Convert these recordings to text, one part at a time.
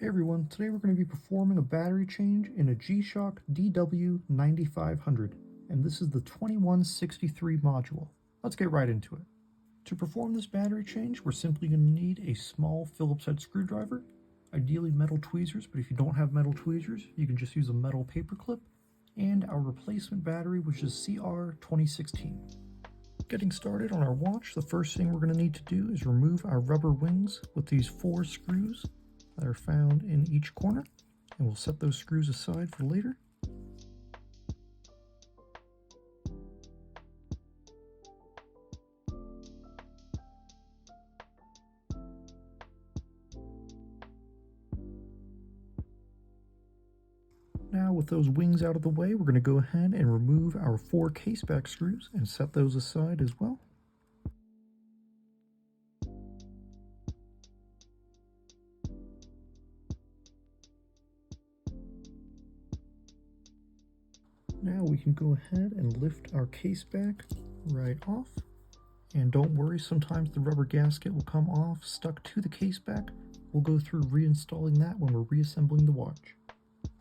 Hey everyone, today we're going to be performing a battery change in a G-Shock DW-9500, and this is the 2163 module. Let's get right into it. To perform this battery change, we're simply going to need a small Phillips head screwdriver, ideally metal tweezers, but if you don't have metal tweezers, you can just use a metal paper clip, and our replacement battery, which is CR2016. Getting started on our watch, the first thing we're going to need to do is remove our rubber wings with these 4 screws that are found in each corner, and we'll set those screws aside for later. Now with those wings out of the way, we're going to go ahead and remove our 4 caseback screws and set those aside as well. Now we can go ahead and lift our case back right off. And don't worry, sometimes the rubber gasket will come off stuck to the case back. We'll go through reinstalling that when we're reassembling the watch.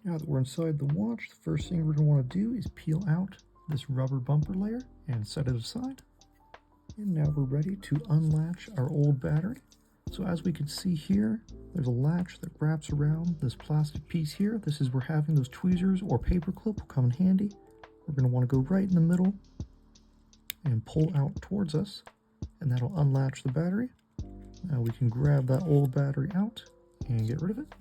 Now that we're inside the watch, the first thing we're going to want to do is peel out this rubber bumper layer and set it aside. And now we're ready to unlatch our old battery. So as we can see here, there's a latch that wraps around this plastic piece here. This is where having those tweezers or paper clip will come in handy. We're going to want to go right in the middle and pull out towards us, and that'll unlatch the battery. Now we can grab that old battery out and get rid of it.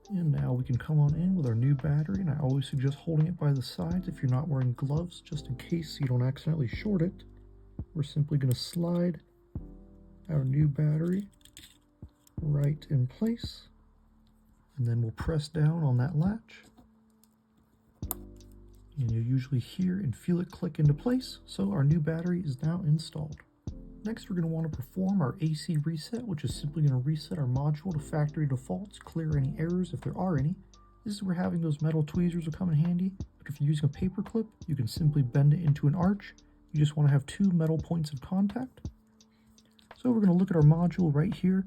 And now we can come on in with our new battery, and I always suggest holding it by the sides if you're not wearing gloves, just in case you don't accidentally short it. We're simply going to slide our new battery right in place, and then we'll press down on that latch, and you'll usually hear and feel it click into place. So our new battery is now installed. Next, we're going to want to perform our AC reset, which is simply going to reset our module to factory defaults, clear any errors if there are any. This is where having those metal tweezers will come in handy, but if you're using a paper clip, you can simply bend it into an arch. You just want to have 2 metal points of contact. So we're going to look at our module right here.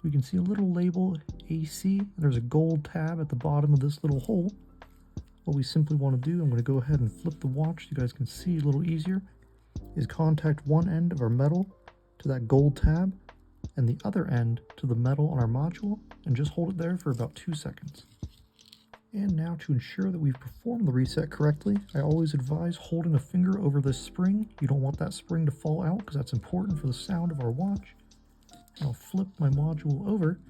We can see a little label AC, and there's a gold tab at the bottom of this little hole. What we simply want to do, I'm going to go ahead and flip the watch so you guys can see a little easier, is contact one end of our metal to that gold tab and the other end to the metal on our module, and just hold it there for about 2 seconds. And now, to ensure that we've performed the reset correctly, I always advise holding a finger over this spring. You don't want that spring to fall out because that's important for the sound of our watch. I'll flip my module over,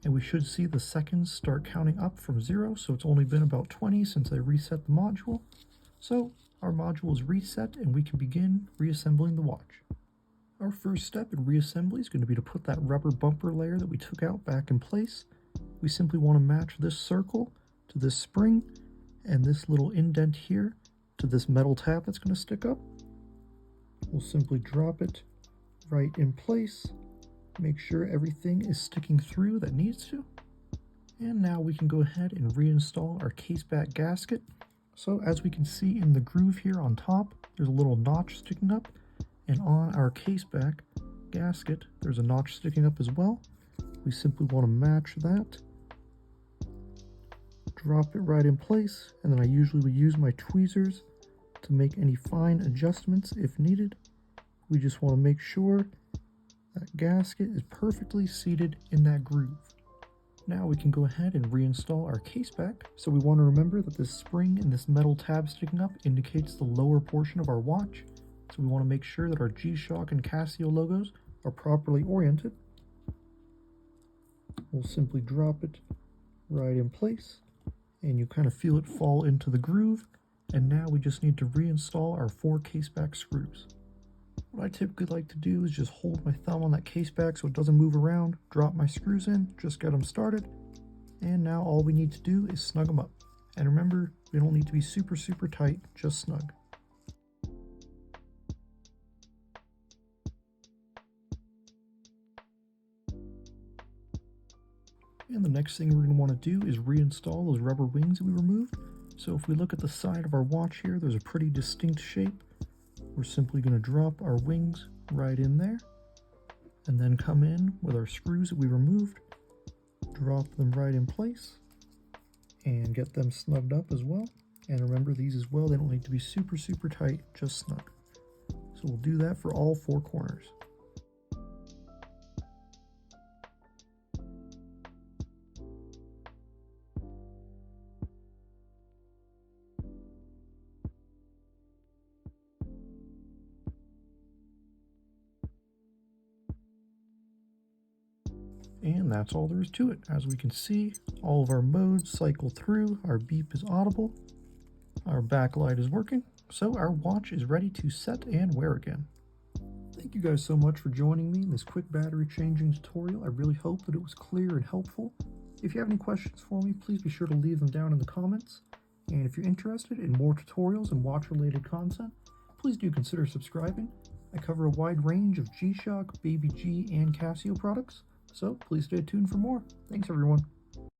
and we should see the seconds start counting up from 0, so it's only been about 20 since I reset the module. So our module is reset, and we can begin reassembling the watch. Our first step in reassembly is going to be to put that rubber bumper layer that we took out back in place. We simply want to match this circle to this spring, and this little indent here to this metal tab that's going to stick up. We'll simply drop it right in place. Make sure everything is sticking through that needs to. And now we can go ahead and reinstall our caseback gasket. So as we can see in the groove here on top, there's a little notch sticking up, and on our caseback gasket, there's a notch sticking up as well. We simply want to match that. Drop it right in place, and then I usually will use my tweezers to make any fine adjustments if needed. We just want to make sure that gasket is perfectly seated in that groove. Now we can go ahead and reinstall our caseback. So we want to remember that this spring and this metal tab sticking up indicates the lower portion of our watch. So we want to make sure that our G-Shock and Casio logos are properly oriented. We'll simply drop it right in place, and you kind of feel it fall into the groove. And now we just need to reinstall our 4 caseback screws. What I typically like to do is just hold my thumb on that caseback so it doesn't move around, drop my screws in, just get them started, and now all we need to do is snug them up. And remember, they don't need to be super tight, just snug. And the next thing we're going to want to do is reinstall those rubber wings that we removed. So if we look at the side of our watch here, there's a pretty distinct shape. We're simply going to drop our wings right in there, and then come in with our screws that we removed, drop them right in place and get them snugged up as well. And remember, these as well, they don't need to be super tight, just snug. So we'll do that for all 4 corners. And that's all there is to it. As we can see, all of our modes cycle through, our beep is audible, our backlight is working, so our watch is ready to set and wear again. Thank you guys so much for joining me in this quick battery changing tutorial. I really hope that it was clear and helpful. If you have any questions for me, please be sure to leave them down in the comments. And if you're interested in more tutorials and watch related content, please do consider subscribing. I cover a wide range of G-Shock, Baby G, and Casio products. So please stay tuned for more. Thanks everyone.